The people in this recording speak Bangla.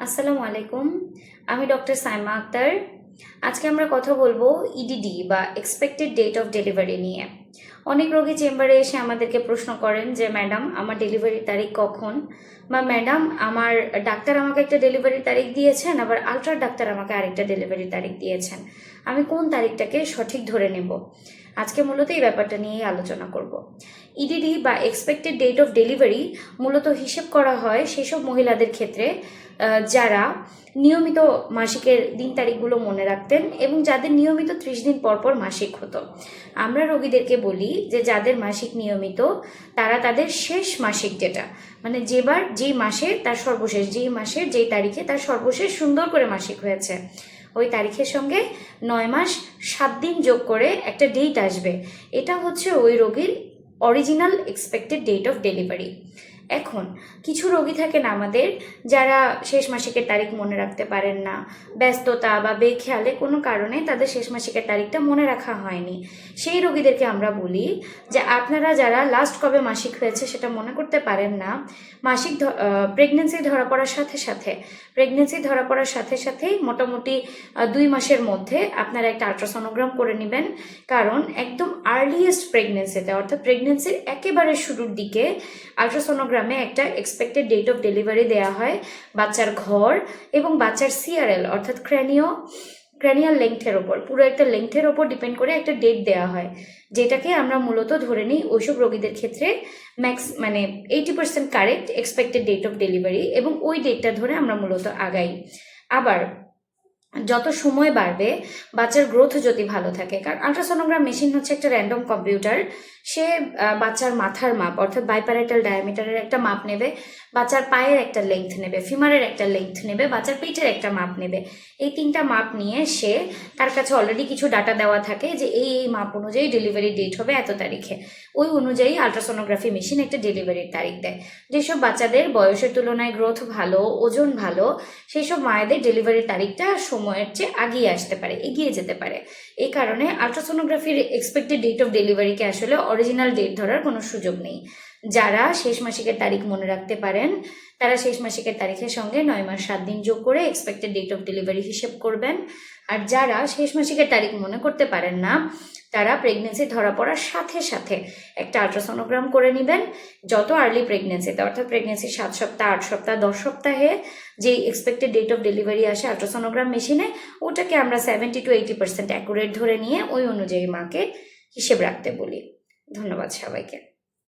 আসসালামু আলাইকুম। আমি ডক্টর সাইমা আক্তার। আজকে আমরা কথা বলবো ইডিডি বা এক্সপেক্টেড ডেট অফ ডেলিভারি নিয়ে। অনেক রোগী চেম্বারে এসে আমাদেরকে প্রশ্ন করেন যে ম্যাডাম আমার ডেলিভারির তারিখ কখন, বা ম্যাডাম আমার ডাক্তার আমাকে একটা ডেলিভারির তারিখ দিয়েছেন, আবার আলট্রা ডাক্তার আমাকে আরেকটা ডেলিভারির তারিখ দিয়েছেন, আমি কোন তারিখটাকে সঠিক ধরে নেব। আজকে মূলত এই ব্যাপারটা নিয়েই আলোচনা করব। ইডিডি বা এক্সপেক্টেড ডেট অফ ডেলিভারি মূলত হিসেব করা হয় সেসব মহিলাদের ক্ষেত্রে যারা নিয়মিত মাসিকের দিন তারিখগুলো মনে রাখতেন এবং যাদের নিয়মিত 30 দিন পর পর মাসিক হতো। আমরা রোগীদেরকে বলি যে যাদের মাসিক নিয়মিত তারা তাদের শেষ মাসিক যেটা মানে যেই মাসে তার সর্বশেষ, যেই মাসের যেই তারিখে তার সর্বশেষ সুন্দর করে মাসিক হয়েছে, ওই তারিখের সঙ্গে 9 মাস 7 দিন যোগ করে একটা ডেট আসবে। এটা হচ্ছে ওই রোগীর original expected date of delivery. এখন কিছু রোগী থাকেন আমাদের যারা শেষ মাসিকের তারিখ মনে রাখতে পারেন না, ব্যস্ততা বা বেখেয়ালে কোনো কারণে তাদের শেষ মাসিকের তারিখটা মনে রাখা হয়নি। সেই রোগীদেরকে আমরা বলি যে আপনারা যারা লাস্ট কবে মাসিক হয়েছে সেটা মনে করতে পারেন না, প্রেগনেন্সি ধরা পড়ার সাথে সাথেই মোটামুটি 2 মাসের মধ্যে আপনারা একটা আলট্রাসোনোগ্রাম করে নেবেন। কারণ একদম আর্লিয়েস্ট প্রেগনেন্সিতে, অর্থাৎ প্রেগনেন্সির একেবারে শুরুর দিকে আলট্রাসোনোগ্রামে একটা এক্সপেক্টেড ডেট অফ ডেলিভারি দেওয়া হয়। বাচ্চার ঘর এবং বাচ্চার সিআরএল অর্থাৎ ক্র্যানিয়াল লেংথের ওপর, পুরো একটা লেংথের ওপর ডিপেন্ড করে একটা ডেট দেওয়া হয়, যেটাকে আমরা মূলত ধরে নিই ওইসব রোগীদের ক্ষেত্রে 80% correct expected date of delivery, এবং ওই ডেটটা ধরে আমরা মূলত আগাই। আবার যত সময় বাড়বে বাচ্চার গ্রোথ যদি ভালো থাকে, কারণ আলট্রাসোনোগ্রাম মেশিন হচ্ছে একটা র্যান্ডম কম্পিউটার, সে বাচ্চার মাথার মাপ অর্থাৎ বাইপ্যারাইটাল ডায়ামিটারের একটা মাপ নেবে, বাচ্চার পায়ের একটা লেংথ নেবে, ফিমারের একটা লেংথ নেবে, বাচ্চার পেটের একটা মাপ নেবে। এই 3টা মাপ নিয়ে তার কাছে অলরেডি কিছু ডাটা দেওয়া থাকে যে এই মাপ অনুযায়ী ডেলিভারি ডেট হবে এত তারিখে। ওই অনুযায়ী আলট্রাসোনোগ্রাফি মেশিন একটা ডেলিভারির তারিখ দেয়। যেসব বাচ্চাদের বয়সের তুলনায় গ্রোথ ভালো, ওজন ভালো, সেই সব মায়েদের ডেলিভারির তারিখটা সময়ের চেয়ে এগিয়ে যেতে পারে। এই কারণে আলট্রাসোনোগ্রাফির এক্সপেক্টেড ডেট অফ ডেলিভারিকে আসলে অরিজিনাল ডেট ধরার কোনো সুযোগ নেই। যারা শেষ মাসিকের তারিখ মনে রাখতে পারেন তারা শেষ মাসিকের তারিখের সঙ্গে 9 মাস 7 দিন যোগ করে এক্সপেক্টেড ডেট অফ ডেলিভারি হিসেব করবেন। আর যারা শেষ মাসিকের তারিখ মনে করতে পারেন না তারা প্রেগনেন্সি ধরা পড়ার সাথে সাথে একটা আলট্রাসোনোগ্রাম করে নেবেন। যত আর্লি প্রেগনেন্সিতে, অর্থাৎ প্রেগনেন্সি 7 সপ্তাহ, 8 সপ্তাহ, 10 সপ্তাহে যে এক্সপেক্টেড ডেট অফ ডেলিভারি আসে আলট্রাসোনোগ্রাম মেশিনে, ওটাকে আমরা 70 to 80% অ্যাকুরেট ধরে নিয়ে ওই অনুযায়ী মাকে হিসেব রাখতে বলি। ধন্যবাদ সবাইকে।